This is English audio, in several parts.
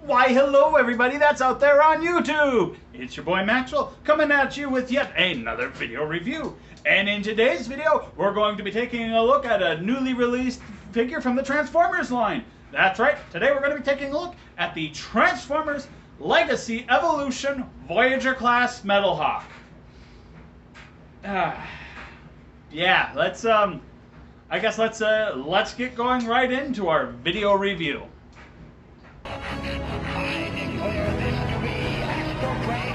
Why, hello everybody that's out there on YouTube! It's your boy Maxwell coming at you with yet another video review. And in today's video, we're going to be taking a look at a newly released figure from the Transformers line. That's right, today we're going to be taking a look at the Transformers Legacy Evolution Voyager class Metalhawk. Yeah, let's get going right into our video review. I declare this to be astral plane.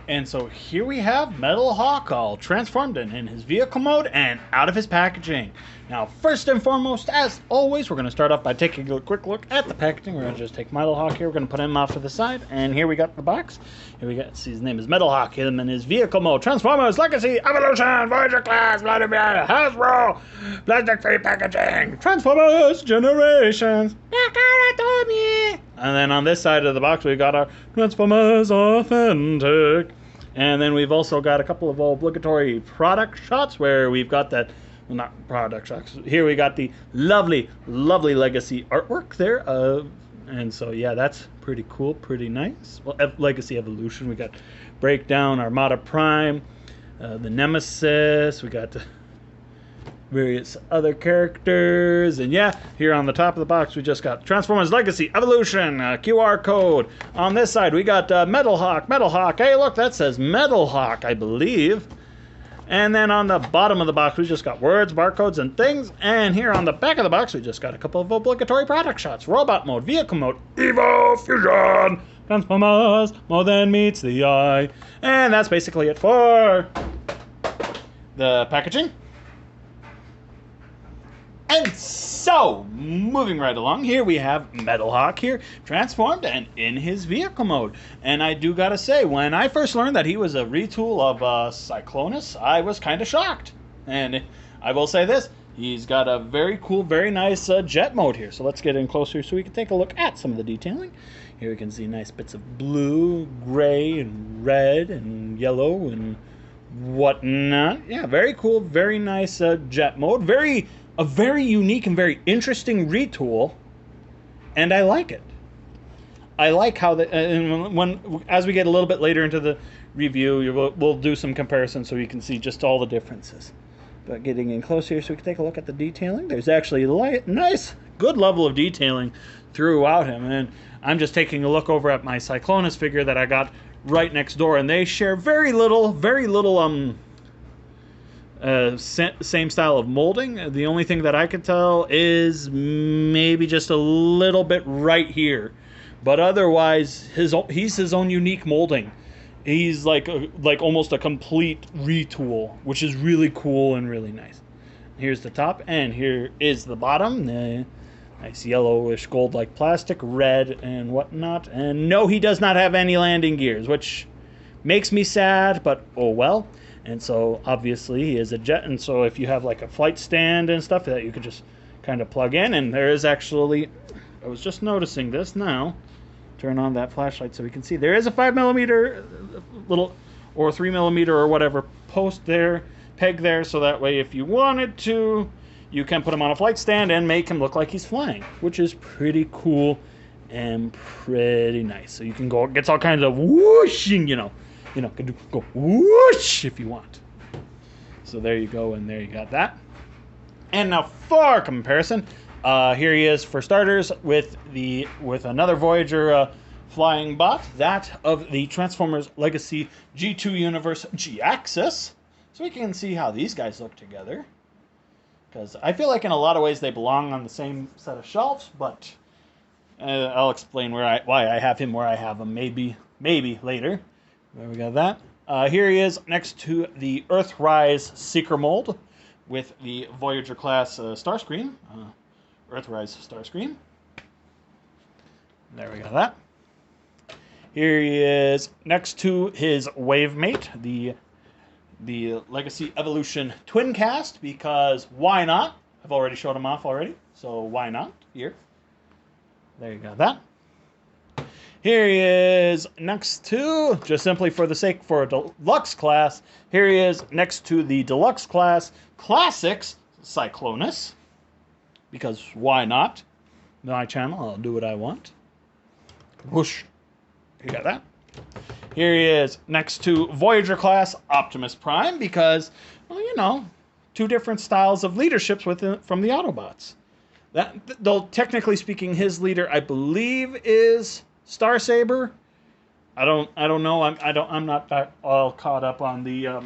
And so here we have Metalhawk all transformed and in his vehicle mode and out of his packaging. Now, first and foremost, as always, we're going to start off by taking a quick look at the packaging. We're going to just take Metalhawk here. We're going to put him off to the side. And here we got the box. Here we got, see, his name is Metalhawk. Him in his vehicle mode. Transformers, Legacy, Evolution, Voyager class, blah, blah, blah, Hasbro, plastic-free packaging, Transformers, Generations. And then on this side of the box, we got our Transformers Authentic. And then we've also got a couple of obligatory product shots where we've got that, well, not product shots. Here we got the lovely, lovely Legacy artwork there. And so, yeah, that's pretty cool, pretty nice. Well, Legacy Evolution, we got Breakdown, Armada Prime, the Nemesis, we got the various other characters, and yeah, here on the top of the box we just got Transformers Legacy Evolution QR code. On this side we got Metalhawk. Hey, look, that says Metalhawk, I believe. And then on the bottom of the box we just got words, barcodes, and things. And here on the back of the box we just got a couple of obligatory product shots: robot mode, vehicle mode, Evo Fusion, Transformers, more than meets the eye. And that's basically it for the packaging. And so, moving right along, here we have Metalhawk here, transformed and in his vehicle mode. And I do gotta say, when I first learned that he was a retool of Cyclonus, I was kind of shocked. And I will say this, he's got a very cool, very nice jet mode here. So let's get in closer so we can take a look at some of the detailing. Here we can see nice bits of blue, gray, and red, and yellow, and whatnot. Yeah, very cool, very nice jet mode. A very unique and very interesting retool, and I like it. I like how as we get a little bit later into the review, we'll do some comparisons so you can see just all the differences. But getting in close here so we can take a look at the detailing, there's actually a nice, good level of detailing throughout him. And I'm just taking a look over at my Cyclonus figure that I got right next door, and they share very little same style of molding. The only thing that I could tell is maybe just a little bit right here, but otherwise he's his own unique molding. He's like almost a complete retool, which is really cool and really nice. Here's the top, and here is the bottom. Nice yellowish gold like plastic, red and whatnot. And no, he does not have any landing gears, which makes me sad, but oh well. And so obviously he is a jet, and so if you have like a flight stand and stuff that you could just kind of plug in, and there is actually, I was just noticing this now, turn on that flashlight so we can see, there is a 5mm little, or 3mm or whatever post there, peg there, so that way if you wanted to, you can put him on a flight stand and make him look like he's flying, which is pretty cool and pretty nice. So you can go, it gets all kinds of whooshing, you know, could go whoosh if you want. So there you go, and there you got that. And now for comparison, here he is for starters with another Voyager flying bot, that of the Transformers Legacy G2 Universe G-Axis. So we can see how these guys look together, because I feel like in a lot of ways they belong on the same set of shelves, but I'll explain why I have him where I have him maybe later. There we got that. Here he is next to the Earthrise Seeker mold with the Voyager class Starscream. Earthrise Starscream. There we got that. Here he is next to his wave mate, the Legacy Evolution Twin Cast, because why not? I've already showed him off already, so why not? Here. There you got that. Here he is next to, just simply for the sake for a deluxe class, here he is next to the deluxe class Classics Cyclonus. Because why not? My channel, I'll do what I want. Whoosh. You got that? Here he is next to Voyager class Optimus Prime because, well, you know, two different styles of leaderships from the Autobots. That, though technically speaking, his leader, I believe, is Starsaber. I don't know. I'm not that all caught up on the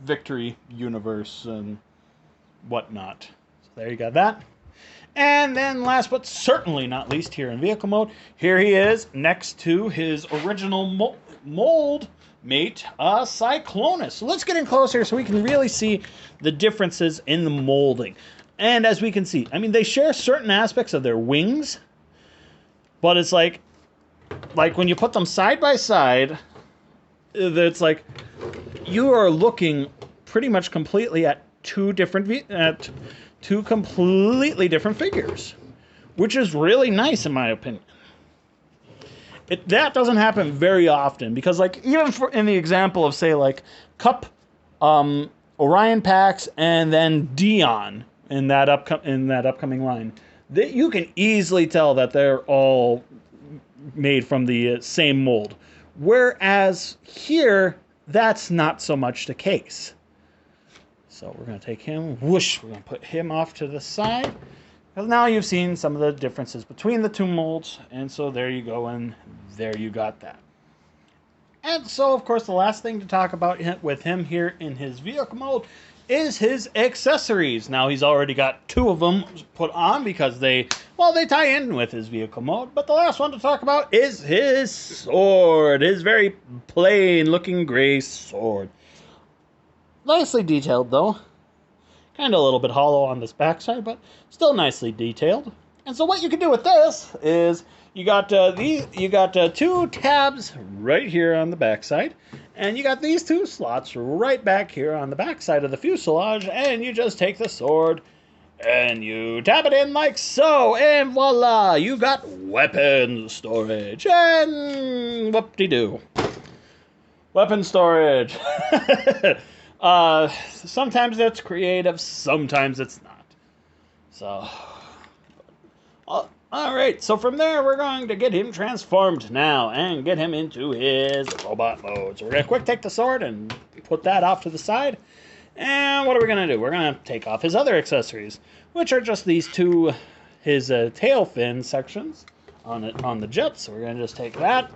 Victory universe and whatnot. So there you got that. And then last but certainly not least, here in vehicle mode, here he is next to his original mold mate, Cyclonus. So let's get in closer so we can really see the differences in the molding. And as we can see, I mean, they share certain aspects of their wings, but it's like when you put them side by side, it's like you are looking pretty much completely at two completely different figures, which is really nice in my opinion. That doesn't happen very often because, like, even in the example of, say, like Cup, Orion Pax, and then Dion in that upcoming line, you can easily tell that they're all made from the same mold. Whereas here, that's not so much the case. So we're going to take him, whoosh, we're going to put him off to the side. Because now you've seen some of the differences between the two molds, and so there you go, and there you got that. And so, of course, the last thing to talk about with him here in his vehicle mode is his accessories. Now, he's already got two of them put on because they tie in with his vehicle mode. But the last one to talk about is his sword, his very plain-looking gray sword. Nicely detailed, though. Kind of a little bit hollow on this backside, but still nicely detailed. And so what you can do with this is you got two tabs right here on the backside, and you got these two slots right back here on the backside of the fuselage, and you just take the sword and you tap it in like so, and voila, you got weapon storage, and whoop-de-doo. Weapon storage. Sometimes it's creative, sometimes it's not. So, alright, so from there we're going to get him transformed now and get him into his robot mode. So we're going to quick take the sword and put that off to the side. And what are we going to do? We're going to take off his other accessories, which are just these two, his tail fin sections on the jet. So we're going to just take that.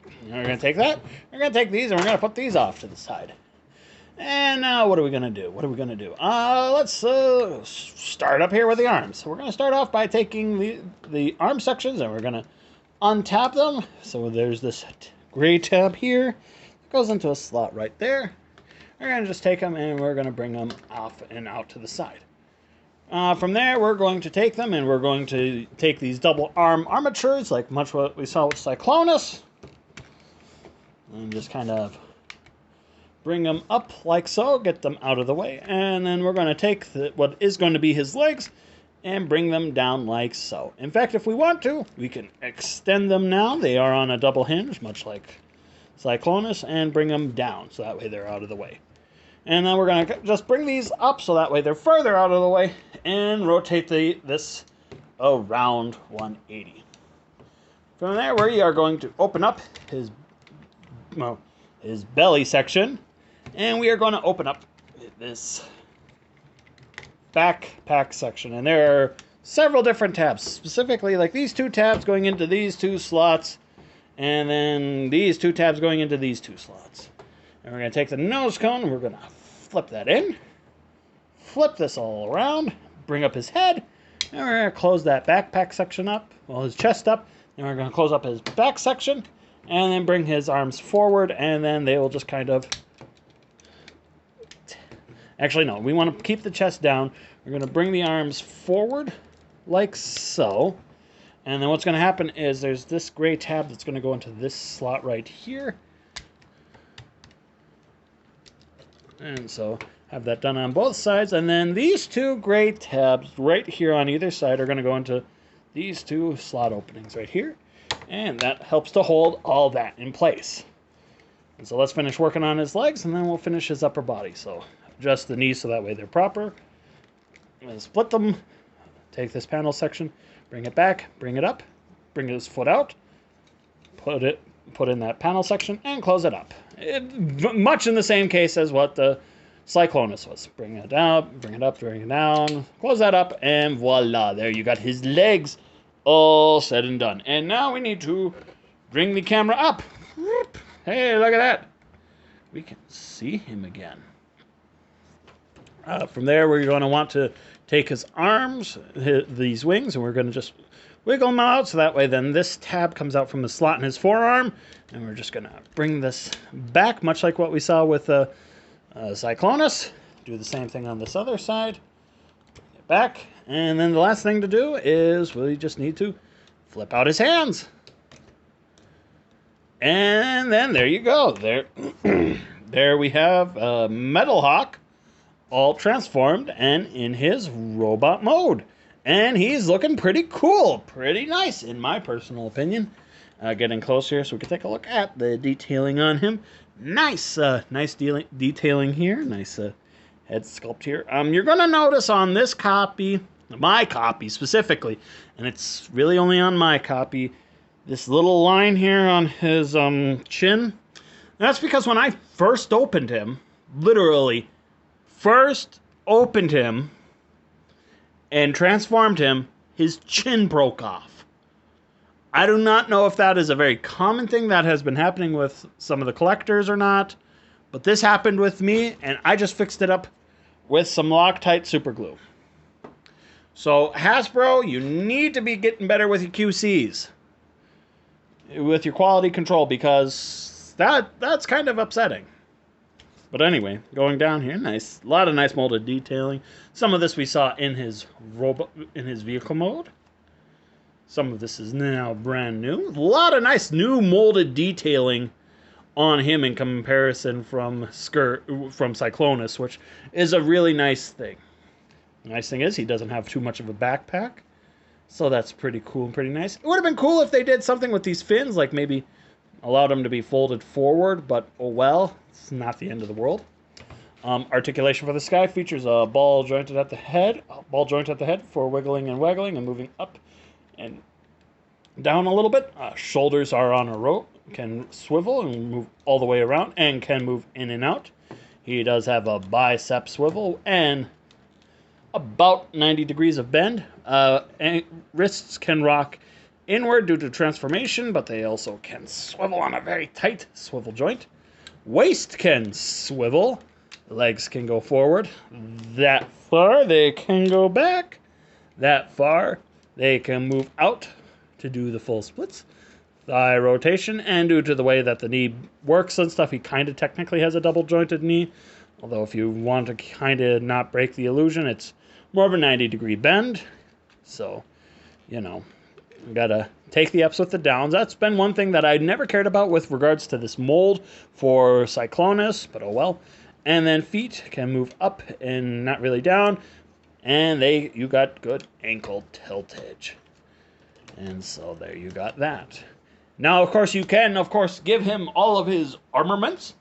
And we're going to take that. We're going to take these and we're going to put these off to the side. And now what are we going to do? Let's start up here with the arms. So we're going to start off by taking the arm sections and we're going to untap them. So there's this gray tab here. It goes into a slot right there. We're going to just take them and we're going to bring them off and out to the side. From there, we're going to take them and we're going to take these double arm armatures, like much what we saw with Cyclonus. And just kind of bring them up like so, get them out of the way. And then we're going to take what is going to be his legs and bring them down like so. In fact, if we want to, we can extend them now. They are on a double hinge, much like Cyclonus, and bring them down so that way they're out of the way. And then we're going to just bring these up so that way they're further out of the way and rotate this around 180. From there, we are going to open up his belly section, and we are going to open up this backpack section. And there are several different tabs, specifically like these two tabs going into these two slots, and then these two tabs going into these two slots. And we're going to take the nose cone, and we're going to flip that in, flip this all around, bring up his head, and we're going to close that backpack section up, his chest up, and we're going to close up his back section, and then bring his arms forward, and then they will just kind of... Actually, no, we want to keep the chest down. We're going to bring the arms forward like so. And then what's going to happen is there's this gray tab that's going to go into this slot right here. And so Have that done on both sides. And then these two gray tabs right here on either side are going to go into these two slot openings right here. And that helps to hold all that in place. And so let's finish working on his legs, and then we'll finish his upper body. So adjust the knees so that way they're proper. And split them. Take this panel section, bring it back, bring it up, bring his foot out, put in that panel section, and close it up. Much in the same case as what the Cyclonus was. Bring it down, bring it up, bring it down, close that up, and voila, there you got his legs all said and done. And now we need to bring the camera up. Hey, look at that. We can see him again. From there, we're going to want to take his arms, these wings, and we're going to just wiggle them out so that way then this tab comes out from the slot in his forearm, and we're just going to bring this back, much like what we saw with Cyclonus. Do the same thing on this other side. Bring it back, and then the last thing to do is we just need to flip out his hands. And then there you go. There we have Metalhawk, all transformed and in his robot mode. And he's looking pretty cool, pretty nice in my personal opinion. Getting closer so we can take a look at the detailing on him. Nice detailing here, nice head sculpt here. You're going to notice on this copy, my copy specifically, and it's really only on my copy, this little line here on his chin. That's because when I first opened him, literally first opened him and transformed him, his chin broke off. I do not know if that is a very common thing that has been happening with some of the collectors or not, but this happened with me, and I just fixed it up with some Loctite super glue. So Hasbro, you need to be getting better with your QCs, with your quality control, because that's kind of upsetting. But anyway, going down here, nice, a lot of nice molded detailing. Some of this we saw in his vehicle mode. Some of this is now brand new. A lot of nice new molded detailing on him in comparison from Cyclonus, which is a really nice thing. The nice thing is he doesn't have too much of a backpack, so that's pretty cool and pretty nice. It would have been cool if they did something with these fins, like maybe allowed them to be folded forward, but oh well, it's not the end of the world. Articulation for the sky features a ball jointed at the head, for wiggling and waggling and moving up and down a little bit. Shoulders are on a rope, can swivel and move all the way around, and can move in and out. He does have a bicep swivel and about 90 degrees of bend. And wrists can rock inward due to transformation, but they also can swivel on a very tight swivel joint. Waist can swivel. Legs can go forward. That far, they can go back. That far, they can move out to do the full splits. Thigh rotation, and due to the way that the knee works and stuff, he kind of technically has a double jointed knee. Although if you want to kind of not break the illusion, it's more of a 90-degree bend. So, you know, you gotta take the ups with the downs. That's been one thing that I never cared about with regards to this mold for Cyclonus, but oh well. And then feet can move up and not really down. And you got good ankle tiltage. And so there you got that. Now, of course, you can, give him all of his armaments.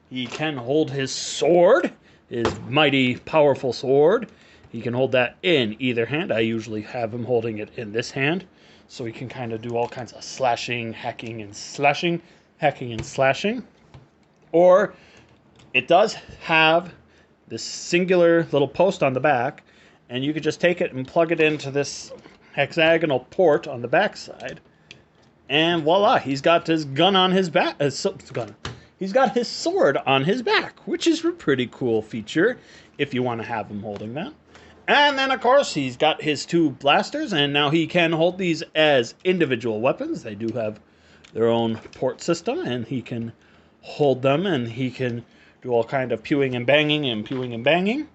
He can hold his sword, his mighty, powerful sword. He can hold that in either hand. I usually have him holding it in this hand, so he can kind of do all kinds of slashing, hacking, and slashing. Or it does have this singular little post on the back, and you could just take it and plug it into this hexagonal port on the back side, and voila, he's got his gun on his back. He's got his sword on his back, which is a pretty cool feature if you want to have him holding that. And then, of course, he's got his two blasters, and now he can hold these as individual weapons. They do have their own port system, and he can hold them, and he can do all kind of pewing and banging.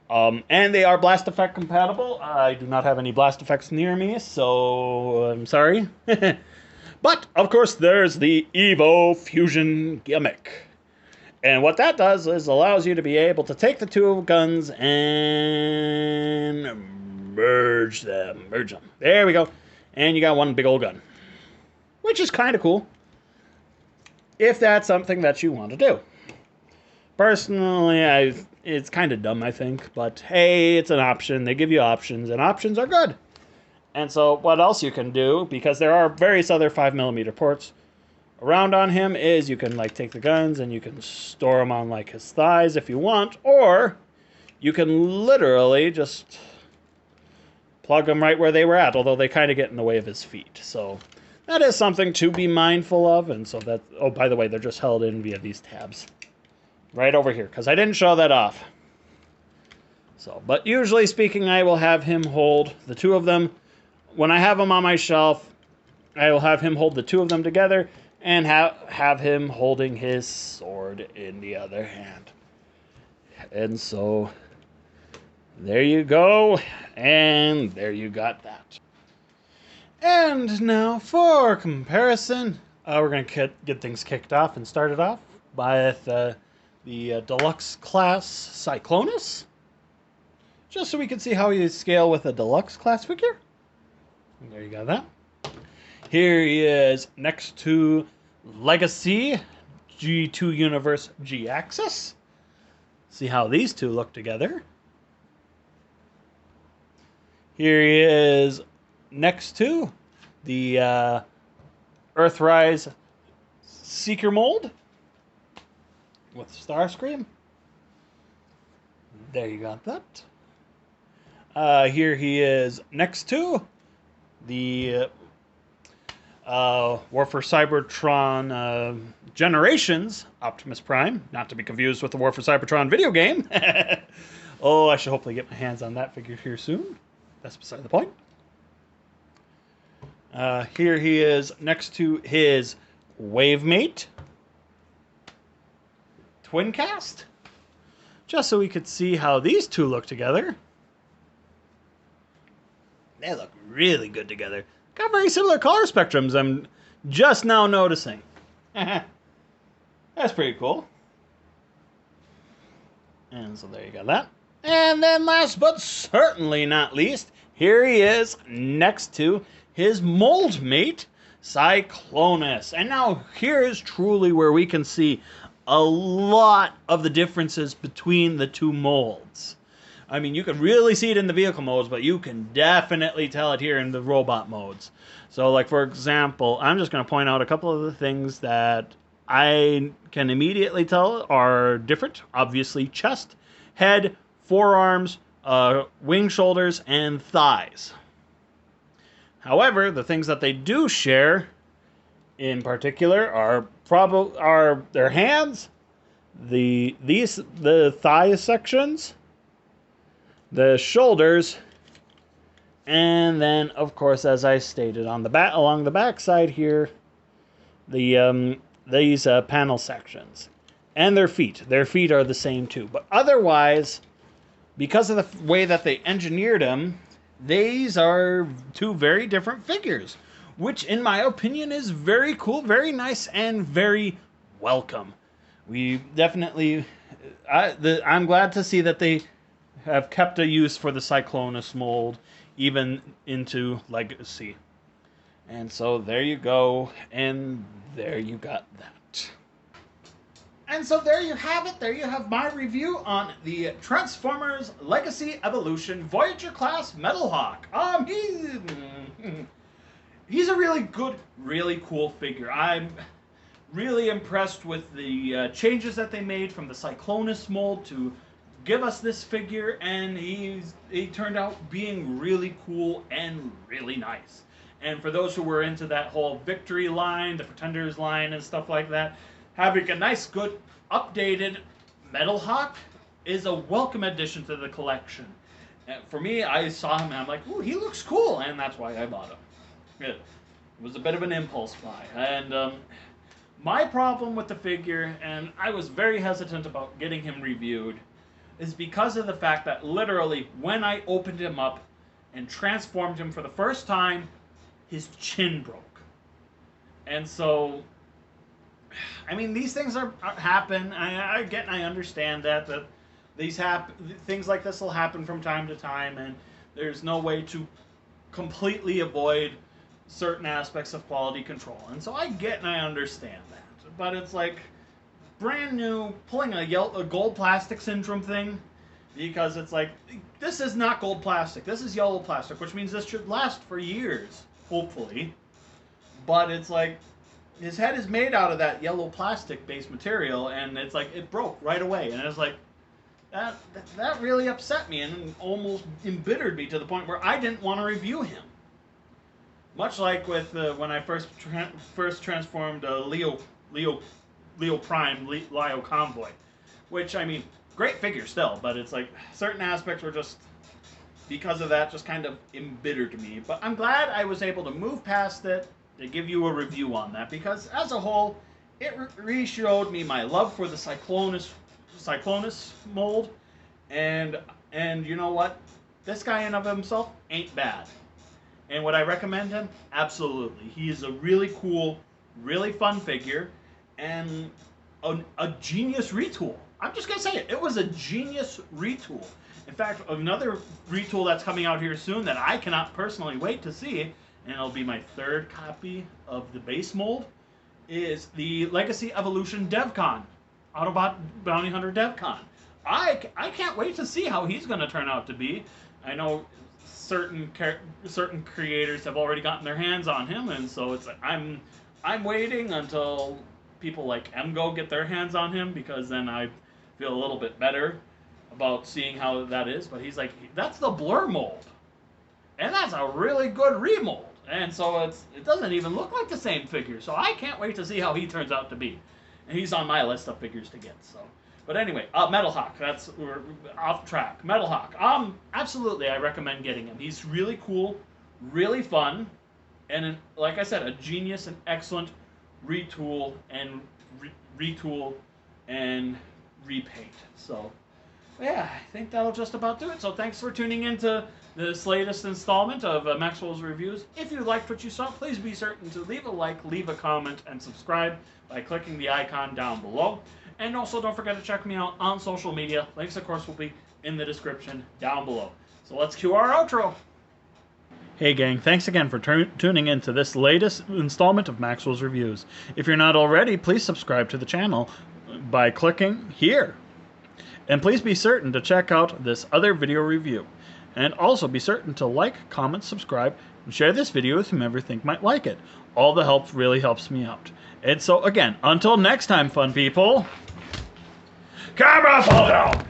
And they are blast effect compatible. I do not have any blast effects near me, so I'm sorry. But, of course, there's the Evo Fusion gimmick. And what that does is allows you to be able to take the two guns and merge them. There we go. And you got one big old gun, which is kind of cool if that's something that you want to do. Personally, it's kind of dumb, I think, but hey, it's an option. They give you options, and options are good. And so what else you can do, because there are various other 5mm ports around on him, is you can like take the guns and you can store them on like his thighs if you want, or you can literally just plug them right where they were at, although they kind of get in the way of his feet. So that is something to be mindful of. And so that, oh, by the way, they're just held in via these tabs right over here, because I didn't show that off. So, but usually speaking, I will have him hold the two of them. When I have them on my shelf, I will have him hold the two of them together and have him holding his sword in the other hand. And so there you go, and there you got that. And now for comparison, we're going to get things kicked off and started off with the deluxe class Cyclonus, just so we can see how you scale with a deluxe class figure. And there you got that. Here he is next to Legacy G2 Universe G-Axis. See how these two look together. Here he is next to the Earthrise Seeker mold with Starscream. There you got that. Here he is next to the War for Cybertron Generations Optimus Prime, not to be confused with the War for Cybertron video game. Oh, I should hopefully get my hands on that figure here soon. That's beside the point. Here he is next to his Wavemate Twin Cast, just so we could see how these two look together. They look really good together. Got very similar color spectrums, I'm just now noticing. That's pretty cool. And so there you got that. And then last but certainly not least, here he is next to his mold mate, Cyclonus. And now here is truly where we can see a lot of the differences between the two molds. I mean, you can really see it in the vehicle modes, but you can definitely tell it here in the robot modes. So, like, for example, I'm just going to point out a couple of the things that I can immediately tell are different. Obviously, chest, head, forearms, wing, shoulders, and thighs. However, the things that they do share, in particular, are their hands, the thigh sections, the shoulders, and then, of course, as I stated, on the back, along the back side here, these panel sections, and their feet. Their feet are the same too, but otherwise, because of the way that they engineered them, these are two very different figures, which, in my opinion, is very cool, very nice, and very welcome. We definitely, I'm glad to see that they have kept a use for the Cyclonus mold, even into Legacy. And so there you go, and there you got that. And so there you have it. There you have my review on the Transformers Legacy Evolution Voyager class Metalhawk. He's a really good, really cool figure. I'm really impressed with the changes that they made from the Cyclonus mold to give us this figure, and he turned out being really cool and really nice. And for those who were into that whole Victory line, the Pretenders line, and stuff like that, having a nice, good, updated Metalhawk is a welcome addition to the collection. And for me, I saw him and I'm like, ooh, he looks cool, and that's why I bought him. It was a bit of an impulse buy. And my problem with the figure, and I was very hesitant about getting him reviewed, is because of the fact that literally when I opened him up and transformed him for the first time, his chin broke. And so I mean, these things happen. I get and I understand that these things like this will happen from time to time, and there's no way to completely avoid certain aspects of quality control. And so I get and I understand that. But it's like brand new, pulling a gold plastic syndrome thing, because it's like, this is not gold plastic. This is yellow plastic, which means this should last for years, hopefully. But it's like, his head is made out of that yellow plastic based material, and it's like, it broke right away. And it's like, that really upset me and almost embittered me to the point where I didn't want to review him. Much like with when I first transformed Leo Prime, Leo Convoy, which, I mean, great figure still, but it's like certain aspects were just, because of that, just kind of embittered me. But I'm glad I was able to move past it to give you a review on that, because as a whole, it re-showed me my love for the Cyclonus mold, and you know what? This guy in of himself ain't bad. And would I recommend him? Absolutely. He is a really cool, really fun figure, and a genius retool. I'm just going to say it. It was a genius retool. In fact, another retool that's coming out here soon that I cannot personally wait to see, and it'll be my third copy of the base mold, is the Legacy Evolution DevCon. Autobot Bounty Hunter DevCon. I can't wait to see how he's going to turn out to be. I know certain creators have already gotten their hands on him, and so it's like, I'm waiting until people like MGO get their hands on him, because then I feel a little bit better about seeing how that is. But he's like, that's the Blur mold, and that's a really good remold, and so it doesn't even look like the same figure. So I can't wait to see how he turns out to be, and he's on my list of figures to get. So. But anyway, Metalhawk, we're off track. Metalhawk, absolutely, I recommend getting him. He's really cool, really fun, and like I said, a genius and excellent retool and repaint. So, yeah, I think that'll just about do it. So thanks for tuning in to this latest installment of Maxwell's Reviews. If you liked what you saw, please be certain to leave a like, leave a comment, and subscribe by clicking the icon down below. And also, don't forget to check me out on social media. Links, of course, will be in the description down below. So let's cue our outro. Hey gang, thanks again for tuning in to this latest installment of Maxwell's Reviews. If you're not already, please subscribe to the channel by clicking here. And please be certain to check out this other video review. And also be certain to like, comment, subscribe, and share this video with whomever you think might like it. All the help really helps me out. And so again, until next time, fun people, camera fall down!